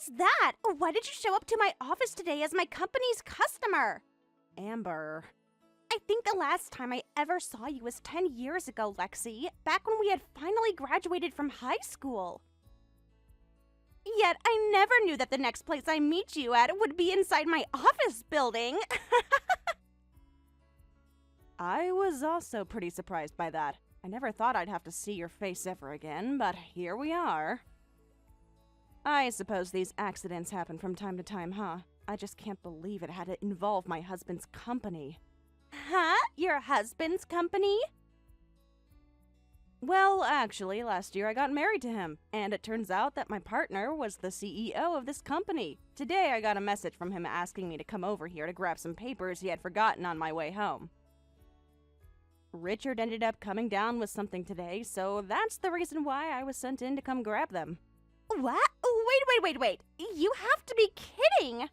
Who's that? Why did you show up to my office today as my company's customer? Amber. I think the last time I ever saw you was 10 years ago, Lexi, back when we had finally graduated from high school. Yet I never knew that the next place I meet you at would be inside my office building. I was also pretty surprised by that. I never thought I'd have to see your face ever again, but here we are. I suppose these accidents happen from time to time, huh? I just can't believe it had to involve my husband's company. Huh? Your husband's company? Well, actually, last year I got married to him, and it turns out that my partner was the CEO of this company. Today I got a message from him asking me to come over here to grab some papers he had forgotten on my way home. Richard ended up coming down with something today, so that's the reason why I was sent in to come grab them. What? Wait. You have to be kidding!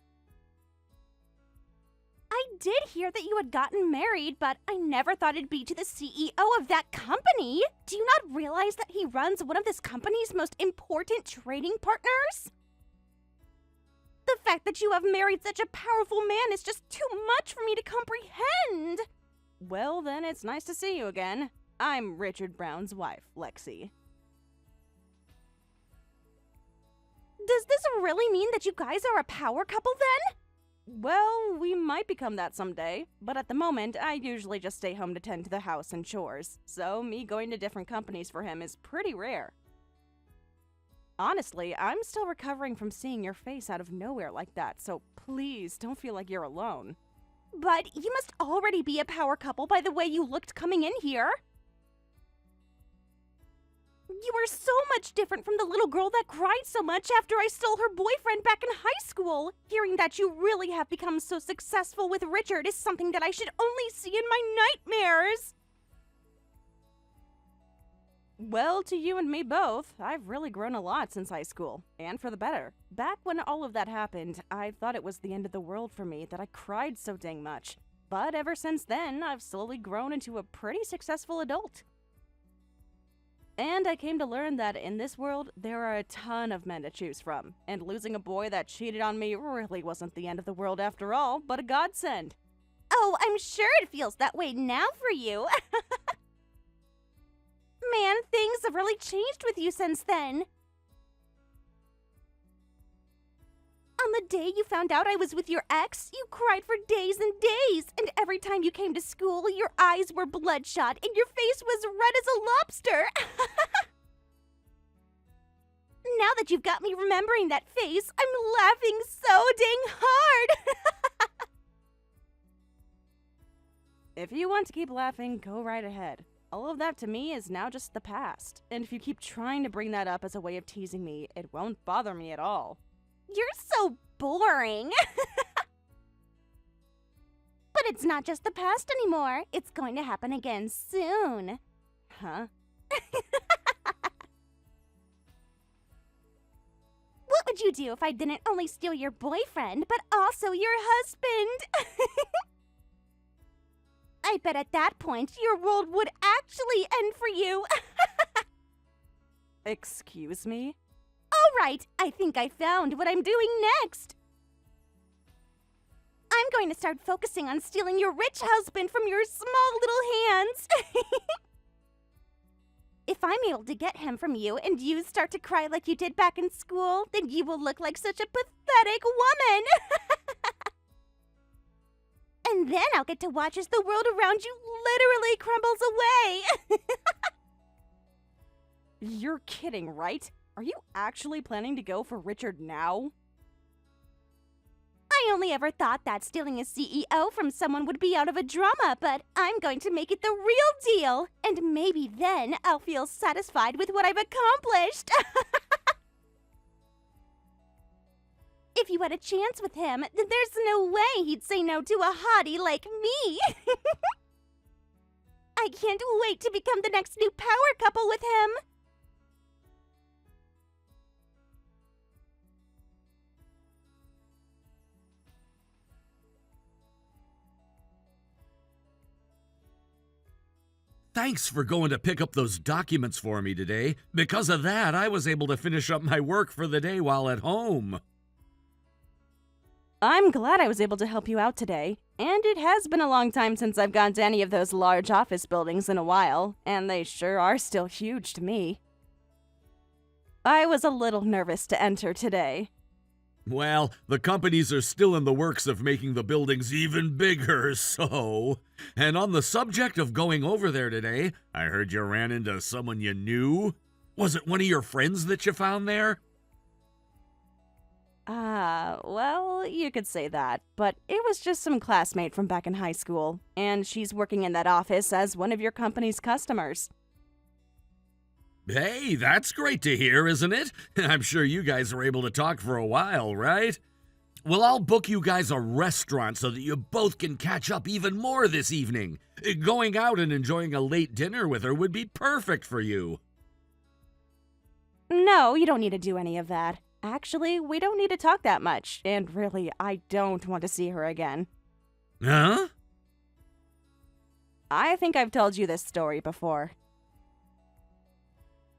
I did hear that you had gotten married, but I never thought it'd be to the CEO of that company. Do you not realize that he runs one of this company's most important trading partners? The fact that you have married such a powerful man is just too much for me to comprehend. Well, then it's nice to see you again. I'm Richard Brown's wife, Lexi. Does this really mean that you guys are a power couple then? Well, we might become that someday, but at the moment, I usually just stay home to tend to the house and chores, so me going to different companies for him is pretty rare. Honestly, I'm still recovering from seeing your face out of nowhere like that, so please don't feel like you're alone. But you must already be a power couple by the way you looked coming in here. You are so much different from the little girl that cried so much after I stole her boyfriend back in high school. Hearing that you really have become so successful with Richard is something that I should only see in my nightmares. Well, to you and me both, I've really grown a lot since high school, and for the better. Back when all of that happened, I thought it was the end of the world for me that I cried so dang much. But ever since then, I've slowly grown into a pretty successful adult. And I came to learn that in this world, there are a ton of men to choose from, and losing a boy that cheated on me really wasn't the end of the world after all, but a godsend. Oh, I'm sure it feels that way now for you. Man, things have really changed with you since then. On the day you found out I was with your ex, you cried for days and days, and every time you came to school, your eyes were bloodshot and your face was red as a lobster. Now that you've got me remembering that face, I'm laughing so dang hard. If you want to keep laughing, go right ahead. All of that to me is now just the past, and if you keep trying to bring that up as a way of teasing me, it won't bother me at all. You're so boring. But it's not just the past anymore. It's going to happen again soon. Huh? What would you do if I didn't only steal your boyfriend, but also your husband? I bet at that point, your world would actually end for you. Excuse me? All right, I think I found what I'm doing next. I'm going to start focusing on stealing your rich husband from your small little hands. If I'm able to get him from you and you start to cry like you did back in school, then you will look like such a pathetic woman. And then I'll get to watch as the world around you literally crumbles away. You're kidding, right? Are you actually planning to go for Richard now? I only ever thought that stealing a CEO from someone would be out of a drama, but I'm going to make it the real deal. And maybe then I'll feel satisfied with what I've accomplished. If you had a chance with him, then there's no way he'd say no to a hottie like me. I can't wait to become the next new power couple with him. Thanks for going to pick up those documents for me today. Because of that, I was able to finish up my work for the day while at home. I'm glad I was able to help you out today, and it has been a long time since I've gone to any of those large office buildings in a while, and they sure are still huge to me. I was a little nervous to enter today. Well, the companies are still in the works of making the buildings even bigger, so... And on the subject of going over there today, I heard you ran into someone you knew. Was it one of your friends that you found there? Well, you could say that, but it was just some classmate from back in high school, and she's working in that office as one of your company's customers. Hey, that's great to hear, isn't it? I'm sure you guys were able to talk for a while, right? Well, I'll book you guys a restaurant so that you both can catch up even more this evening. Going out and enjoying a late dinner with her would be perfect for you. No, you don't need to do any of that. Actually, we don't need to talk that much, and really, I don't want to see her again. Huh? I think I've told you this story before.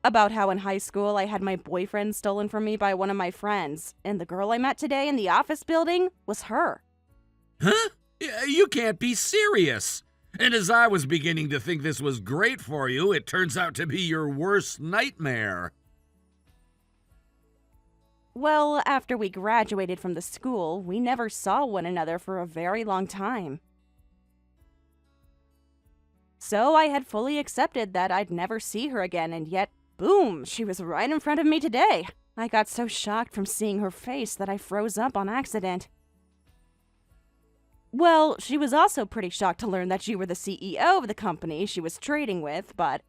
About how in high school I had my boyfriend stolen from me by one of my friends, and the girl I met today in the office building was her. Huh? You can't be serious. And as I was beginning to think this was great for you, it turns out to be your worst nightmare. Well, after we graduated from the school, we never saw one another for a very long time. So I had fully accepted that I'd never see her again, and yet, boom, she was right in front of me today. I got so shocked from seeing her face that I froze up on accident. Well, she was also pretty shocked to learn that you were the CEO of the company she was trading with, but...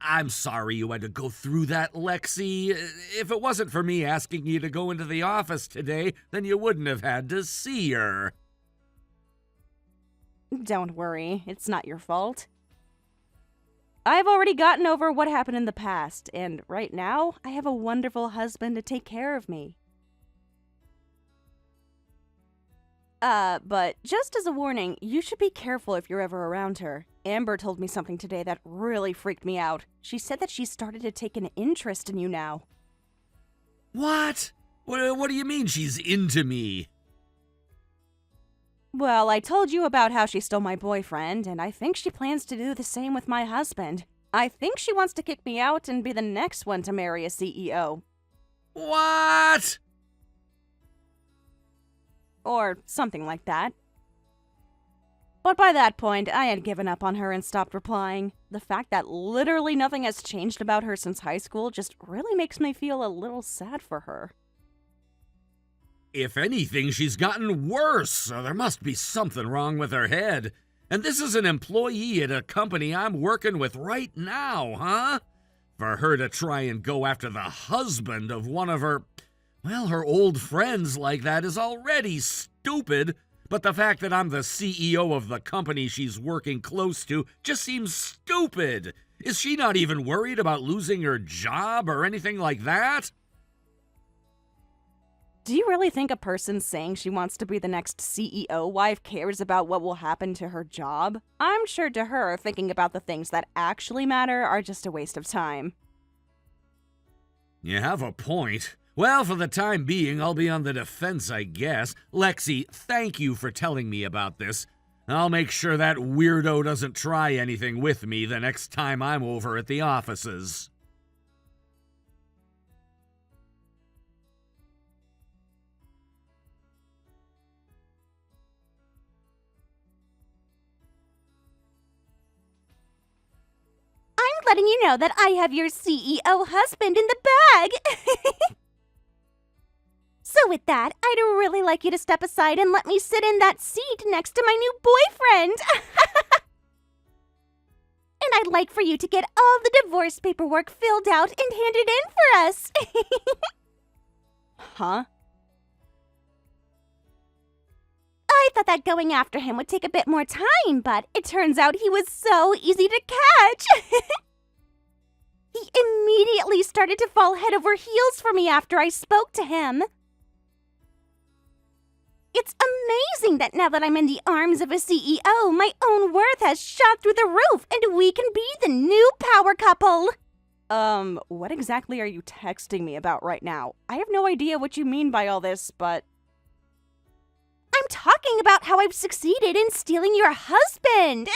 I'm sorry you had to go through that, Lexi. If it wasn't for me asking you to go into the office today, then you wouldn't have had to see her. Don't worry, it's not your fault. I've already gotten over what happened in the past, and right now, I have a wonderful husband to take care of me. But just as a warning, you should be careful if you're ever around her. Amber told me something today that really freaked me out. She said that she started to take an interest in you now. What? What do you mean she's into me? Well, I told you about how she stole my boyfriend, and I think she plans to do the same with my husband. I think she wants to kick me out and be the next one to marry a CEO. What? Or something like that. But by that point, I had given up on her and stopped replying. The fact that literally nothing has changed about her since high school just really makes me feel a little sad for her. If anything, she's gotten worse, so there must be something wrong with her head. And this is an employee at a company I'm working with right now, huh? For her to try and go after the husband of one of her old friends like that is already stupid. But the fact that I'm the CEO of the company she's working close to just seems stupid. Is she not even worried about losing her job or anything like that? Do you really think a person saying she wants to be the next CEO wife cares about what will happen to her job? I'm sure to her, thinking about the things that actually matter are just a waste of time. You have a point. Well, for the time being, I'll be on the defense, I guess. Lexi, thank you for telling me about this. I'll make sure that weirdo doesn't try anything with me the next time I'm over at the offices. I'm letting you know that I have your CEO husband in the bag. So with that, I'd really like you to step aside and let me sit in that seat next to my new boyfriend. And I'd like for you to get all the divorce paperwork filled out and handed in for us. Huh? I thought that going after him would take a bit more time, but it turns out he was so easy to catch. He immediately started to fall head over heels for me after I spoke to him. It's amazing that now that I'm in the arms of a CEO, my own worth has shot through the roof and we can be the new power couple. What exactly are you texting me about right now? I have no idea what you mean by all this, but... talking about how I've succeeded in stealing your husband.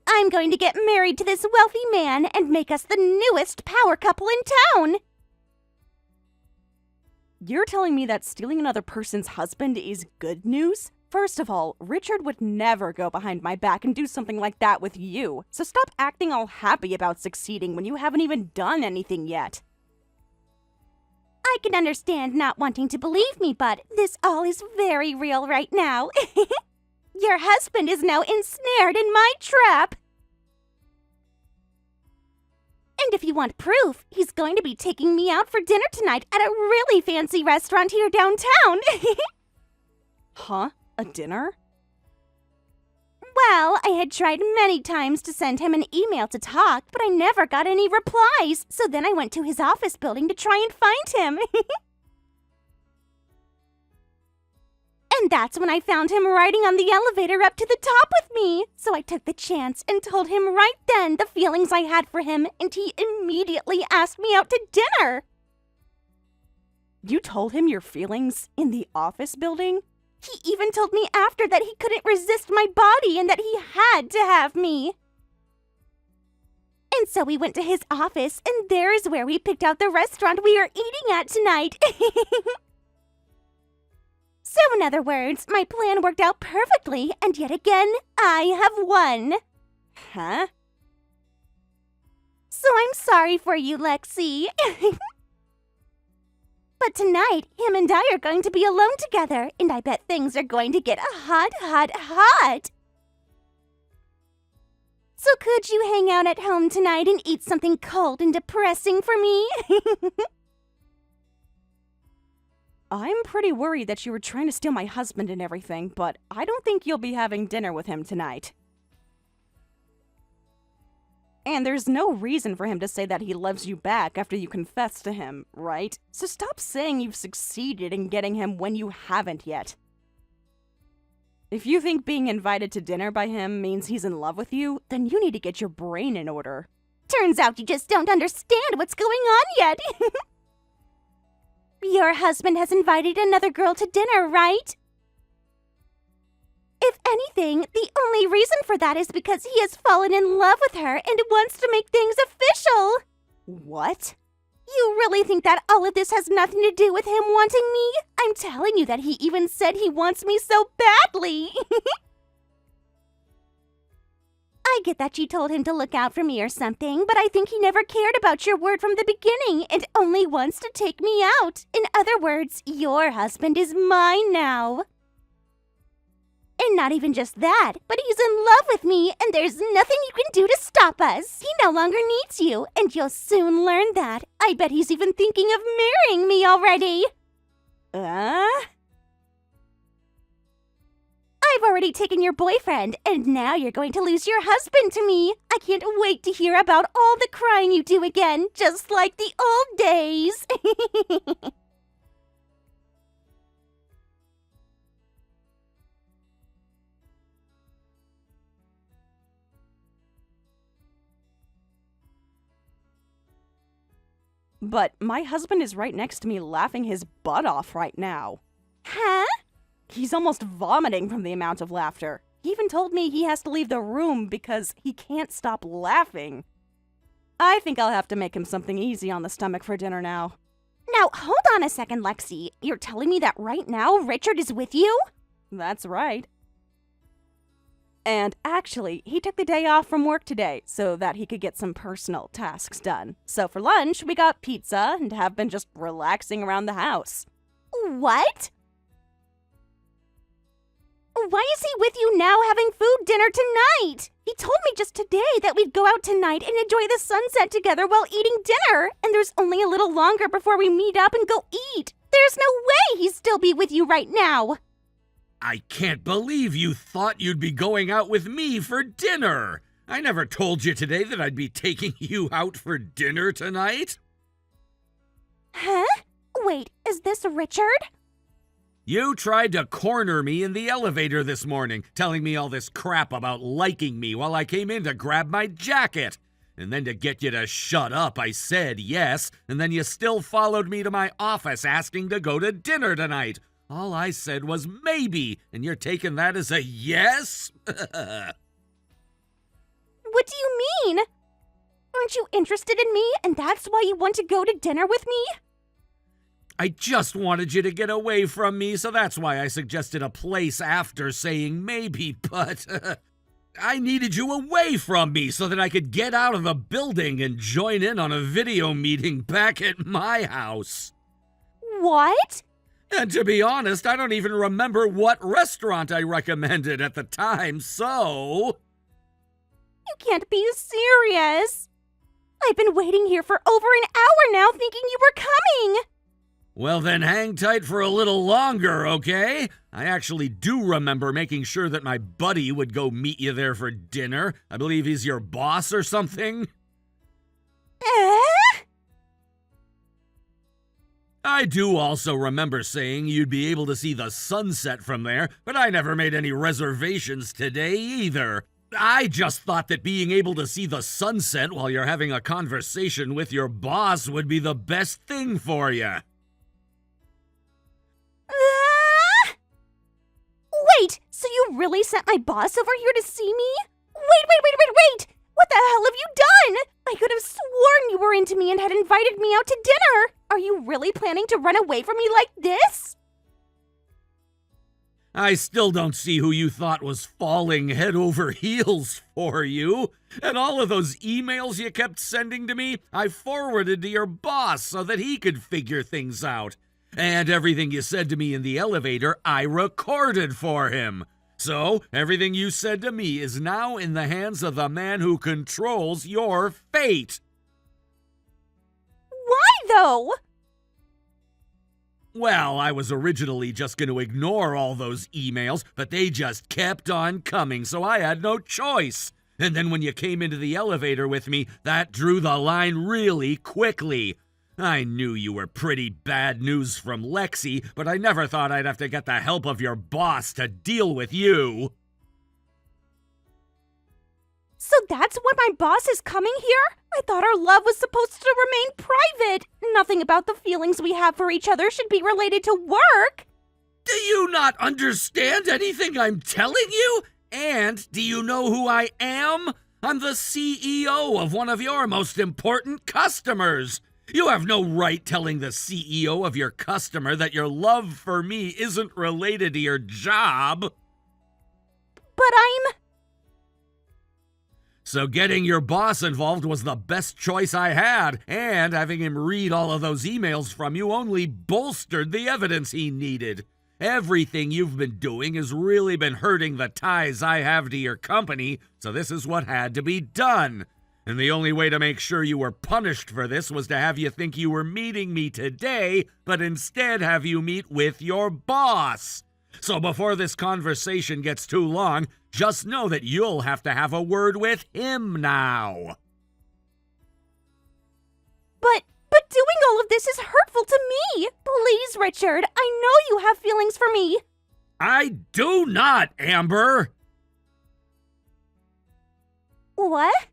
I'm going to get married to this wealthy man and make us the newest power couple in town. You're telling me that stealing another person's husband is good news? First of all, Richard would never go behind my back and do something like that with you. So stop acting all happy about succeeding when you haven't even done anything yet. I can understand not wanting to believe me, but this all is very real right now. Your husband is now ensnared in my trap. And if you want proof, he's going to be taking me out for dinner tonight at a really fancy restaurant here downtown. Huh? A dinner? Well, I had tried many times to send him an email to talk, but I never got any replies. So then I went to his office building to try and find him. And that's when I found him riding on the elevator up to the top with me. So I took the chance and told him right then the feelings I had for him, and he immediately asked me out to dinner. You told him your feelings in the office building? He even told me after that he couldn't resist my body and that he had to have me. And so we went to his office, and there is where we picked out the restaurant we are eating at tonight. So in other words, my plan worked out perfectly, and yet again, I have won. Huh? So I'm sorry for you, Lexi. But tonight, him and I are going to be alone together, and I bet things are going to get hot, hot, hot. So could you hang out at home tonight and eat something cold and depressing for me? I'm pretty worried that you were trying to steal my husband and everything, but I don't think you'll be having dinner with him tonight. And there's no reason for him to say that he loves you back after you confess to him, right? So stop saying you've succeeded in getting him when you haven't yet. If you think being invited to dinner by him means he's in love with you, then you need to get your brain in order. Turns out you just don't understand what's going on yet. Your husband has invited another girl to dinner, right? If anything, the only reason for that is because he has fallen in love with her and wants to make things official. What? You really think that all of this has nothing to do with him wanting me? I'm telling you that he even said he wants me so badly. I get that you told him to look out for me or something, but I think he never cared about your word from the beginning and only wants to take me out. In other words, your husband is mine now. And not even just that, but he's in love with me, and there's nothing you can do to stop us. He no longer needs you, and you'll soon learn that. I bet he's even thinking of marrying me already. I've already taken your boyfriend, and now you're going to lose your husband to me. I can't wait to hear about all the crying you do again, just like the old days. But my husband is right next to me laughing his butt off right now. Huh? He's almost vomiting from the amount of laughter. He even told me he has to leave the room because he can't stop laughing. I think I'll have to make him something easy on the stomach for dinner now. Now, hold on a second, Lexi. You're telling me that right now Richard is with you? That's right. And actually, he took the day off from work today so that he could get some personal tasks done. So for lunch, we got pizza and have been just relaxing around the house. What? Why is he with you now having food dinner tonight? He told me just today that we'd go out tonight and enjoy the sunset together while eating dinner. And there's only a little longer before we meet up and go eat. There's no way he'd still be with you right now. I can't believe you thought you'd be going out with me for dinner. I never told you today that I'd be taking you out for dinner tonight. Huh? Wait, is this Richard? You tried to corner me in the elevator this morning, telling me all this crap about liking me while I came in to grab my jacket. And then to get you to shut up, I said yes, and then you still followed me to my office asking to go to dinner tonight. All I said was maybe, and you're taking that as a yes? What do you mean? Aren't you interested in me, and that's why you want to go to dinner with me? I just wanted you to get away from me, so that's why I suggested a place after saying maybe, but I needed you away from me so that I could get out of the building and join in on a video meeting back at my house. What? And to be honest, I don't even remember what restaurant I recommended at the time, so... You can't be serious. I've been waiting here for over an hour now thinking you were coming. Well, then hang tight for a little longer, okay? I actually do remember making sure that my buddy would go meet you there for dinner. I believe he's your boss or something. I do also remember saying you'd be able to see the sunset from there, but I never made any reservations today either. I just thought that being able to see the sunset while you're having a conversation with your boss would be the best thing for you. Wait, so you really sent my boss over here to see me? Wait! What the hell have you done? I could have sworn you were into me and had invited me out to dinner. Are you really planning to run away from me like this? I still don't see who you thought was falling head over heels for you. And all of those emails you kept sending to me, I forwarded to your boss so that he could figure things out. And everything you said to me in the elevator, I recorded for him. So, everything you said to me is now in the hands of the man who controls your fate. Why, though? Well, I was originally just going to ignore all those emails, but they just kept on coming, so I had no choice. And then when you came into the elevator with me, that drew the line really quickly. I knew you were pretty bad news from Lexi, but I never thought I'd have to get the help of your boss to deal with you. So that's why my boss is coming here? I thought our love was supposed to remain private. Nothing about the feelings we have for each other should be related to work. Do you not understand anything I'm telling you? And do you know who I am? I'm the CEO of one of your most important customers. You have no right telling the CEO of your customer that your love for me isn't related to your job. But I'm... So getting your boss involved was the best choice I had, and having him read all of those emails from you only bolstered the evidence he needed. Everything you've been doing has really been hurting the ties I have to your company, so this is what had to be done. And the only way to make sure you were punished for this was to have you think you were meeting me today, but instead have you meet with your boss. So before this conversation gets too long, just know that you'll have to have a word with him now. But doing all of this is hurtful to me. Please, Richard, I know you have feelings for me. I do not, Amber. What?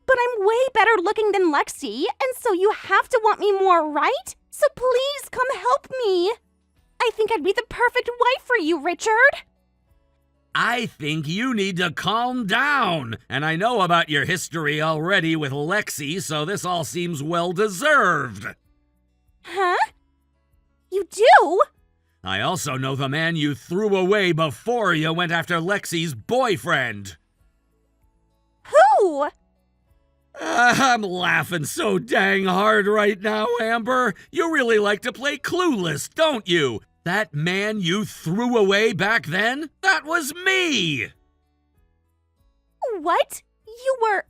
But I'm way better looking than Lexi, and so you have to want me more, right? So please come help me. I think I'd be the perfect wife for you, Richard. I think you need to calm down. And I know about your history already with Lexi, so this all seems well-deserved. Huh? You do? I also know the man you threw away before you went after Lexi's boyfriend. Who? I'm laughing so dang hard right now, Amber. You really like to play Clueless, don't you? That man you threw away back then? That was me! What? You were...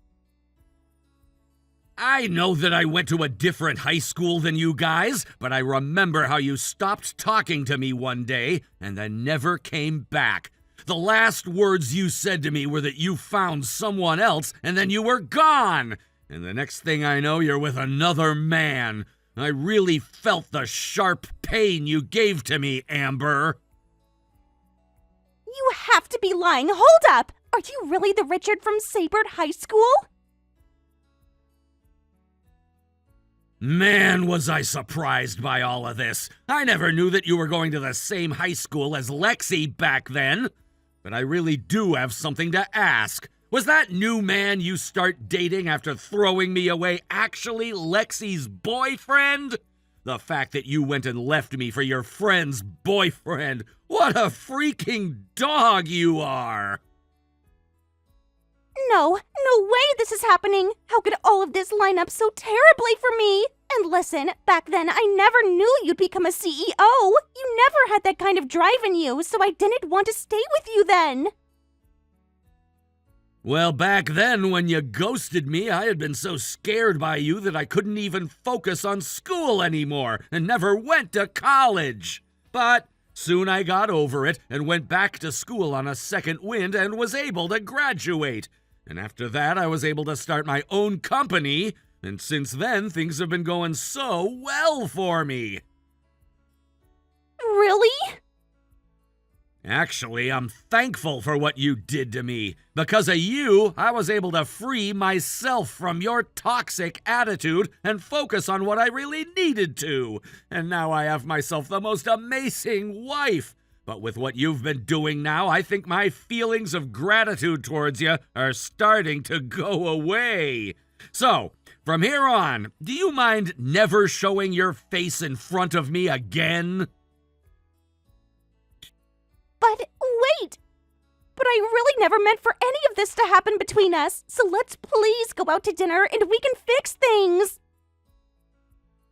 I know that I went to a different high school than you guys, but I remember how you stopped talking to me one day and then never came back. The last words you said to me were that you found someone else and then you were gone. And the next thing I know, you're with another man. I really felt the sharp pain you gave to me, Amber. You have to be lying. Hold up! Are you really the Richard from Saybird High School? Man, was I surprised by all of this. I never knew that you were going to the same high school as Lexi back then. But I really do have something to ask. Was that new man you start dating after throwing me away actually Lexi's boyfriend? The fact that you went and left me for your friend's boyfriend. What a freaking dog you are! No way this is happening. How could all of this line up so terribly for me? And listen, back then I never knew you'd become a CEO. You never had that kind of drive in you, so I didn't want to stay with you then. Well, back then when you ghosted me, I had been so scared by you that I couldn't even focus on school anymore and never went to college. But soon I got over it and went back to school on a second wind and was able to graduate. And after that, I was able to start my own company, and since then, things have been going so well for me. Really? Actually, I'm thankful for what you did to me. Because of you, I was able to free myself from your toxic attitude and focus on what I really needed to. And now I have myself the most amazing wife. But with what you've been doing now, I think my feelings of gratitude towards you are starting to go away. So, from here on, do you mind never showing your face in front of me again? But wait! But I really never meant for any of this to happen between us, so let's please go out to dinner and we can fix things!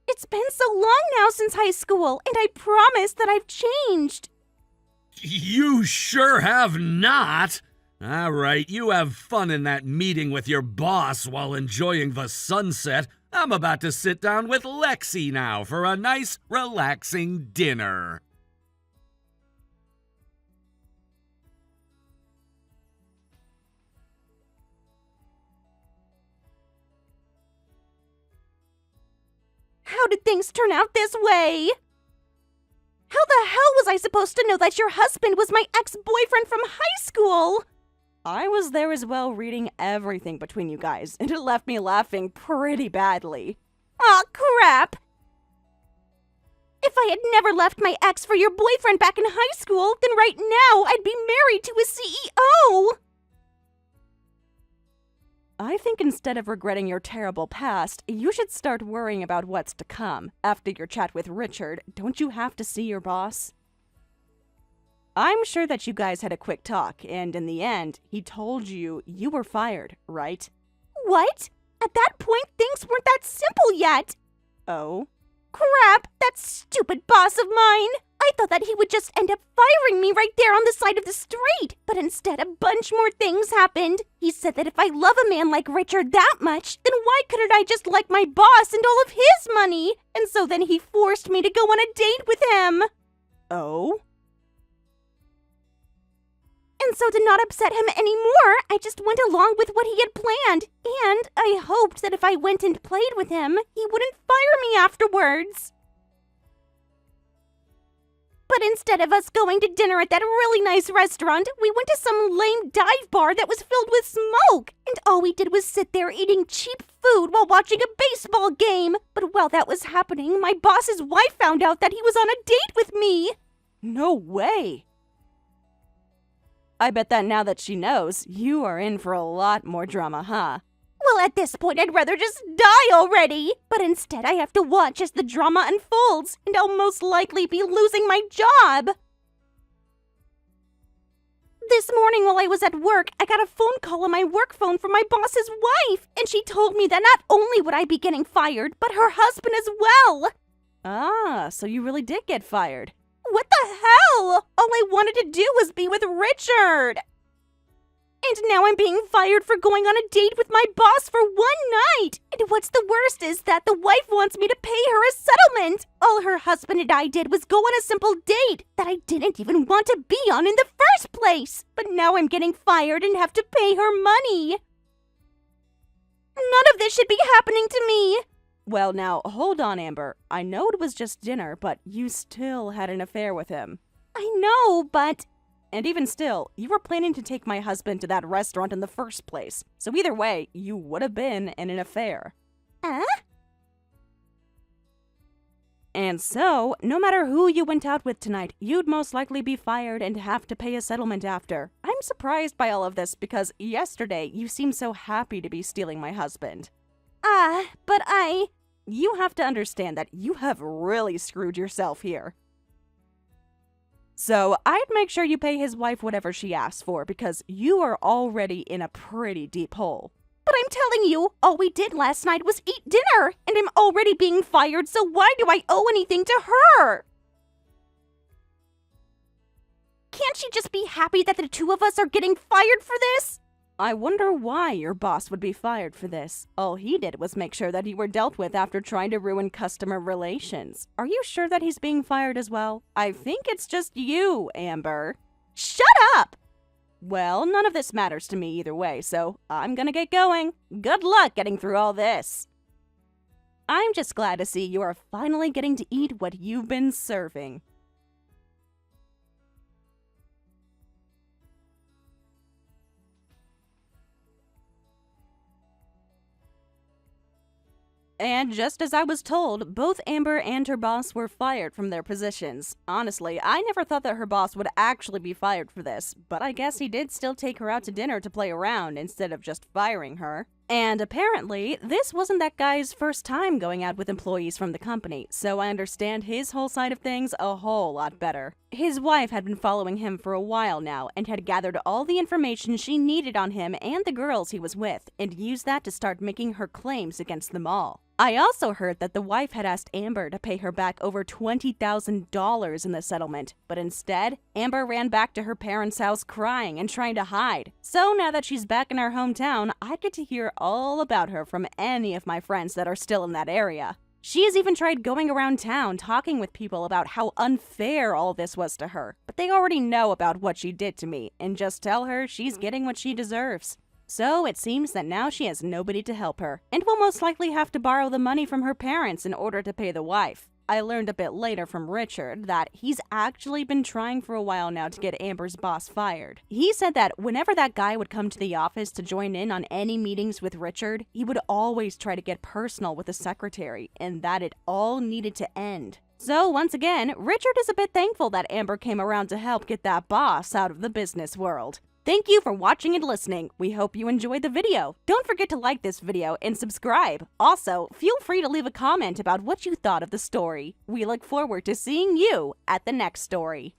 It's been so long now since high school, and I promise that I've changed! You sure have not! All right, you have fun in that meeting with your boss while enjoying the sunset. I'm about to sit down with Lexi now for a nice, relaxing dinner. How did things turn out this way? How the hell was I supposed to know that your husband was my ex-boyfriend from high school? I was there as well, reading everything between you guys, and it left me laughing pretty badly. Aw, crap! If I had never left my ex for your boyfriend back in high school, then right now I'd be married to a CEO! I think instead of regretting your terrible past, you should start worrying about what's to come. After your chat with Richard, don't you have to see your boss? I'm sure that you guys had a quick talk, and in the end, he told you you were fired, right? What? At that point, things weren't that simple yet! Oh? Crap! That stupid boss of mine! I thought that he would just end up firing me right there on the side of the street, but instead a bunch more things happened. He said that if I love a man like Richard that much, then why couldn't I just like my boss and all of his money? And so then he forced me to go on a date with him. Oh? And so to not upset him anymore, I just went along with what he had planned. And I hoped that if I went and played with him, he wouldn't fire me afterwards. But instead of us going to dinner at that really nice restaurant, we went to some lame dive bar that was filled with smoke. And all we did was sit there eating cheap food while watching a baseball game. But while that was happening, my boss's wife found out that he was on a date with me. No way! I bet that now that she knows, you are in for a lot more drama, huh? Well, at this point, I'd rather just die already. But instead, I have to watch as the drama unfolds, and I'll most likely be losing my job. This morning while I was at work, I got a phone call on my work phone from my boss's wife, and she told me that not only would I be getting fired, but her husband as well. Ah, so you really did get fired. What the hell? All I wanted to do was be with Richard. And now I'm being fired for going on a date with my boss for one night. And what's the worst is that the wife wants me to pay her a settlement. All her husband and I did was go on a simple date that I didn't even want to be on in the first place. But now I'm getting fired and have to pay her money. None of this should be happening to me. Well, now, hold on, Amber. I know it was just dinner, but you still had an affair with him. I know, but... And even still, you were planning to take my husband to that restaurant in the first place. So either way, you would have been in an affair. Huh? And so, no matter who you went out with tonight, you'd most likely be fired and have to pay a settlement after. I'm surprised by all of this because yesterday you seemed so happy to be stealing my husband. But You have to understand that you have really screwed yourself here. So, I'd make sure you pay his wife whatever she asks for because you are already in a pretty deep hole. But I'm telling you, all we did last night was eat dinner, and I'm already being fired, so why do I owe anything to her? Can't she just be happy that the two of us are getting fired for this? I wonder why your boss would be fired for this. All he did was make sure that you were dealt with after trying to ruin customer relations. Are you sure that he's being fired as well? I think it's just you, Amber. Shut up! Well, none of this matters to me either way, so I'm gonna get going. Good luck getting through all this. I'm just glad to see you are finally getting to eat what you've been serving. And just as I was told, both Amber and her boss were fired from their positions. Honestly, I never thought that her boss would actually be fired for this, but I guess he did still take her out to dinner to play around instead of just firing her. And apparently, this wasn't that guy's first time going out with employees from the company, so I understand his whole side of things a whole lot better. His wife had been following him for a while now and had gathered all the information she needed on him and the girls he was with, and used that to start making her claims against them all. I also heard that the wife had asked Amber to pay her back over $20,000 in the settlement, but instead, Amber ran back to her parents' house crying and trying to hide. So now that she's back in our hometown, I get to hear all about her from any of my friends that are still in that area. She has even tried going around town talking with people about how unfair all this was to her, but they already know about what she did to me, and just tell her she's getting what she deserves. So it seems that now she has nobody to help her, and will most likely have to borrow the money from her parents in order to pay the wife. I learned a bit later from Richard that he's actually been trying for a while now to get Amber's boss fired. He said that whenever that guy would come to the office to join in on any meetings with Richard, he would always try to get personal with the secretary, and that it all needed to end. So once again, Richard is a bit thankful that Amber came around to help get that boss out of the business world. Thank you for watching and listening. We hope you enjoyed the video. Don't forget to like this video and subscribe. Also, feel free to leave a comment about what you thought of the story. We look forward to seeing you at the next story.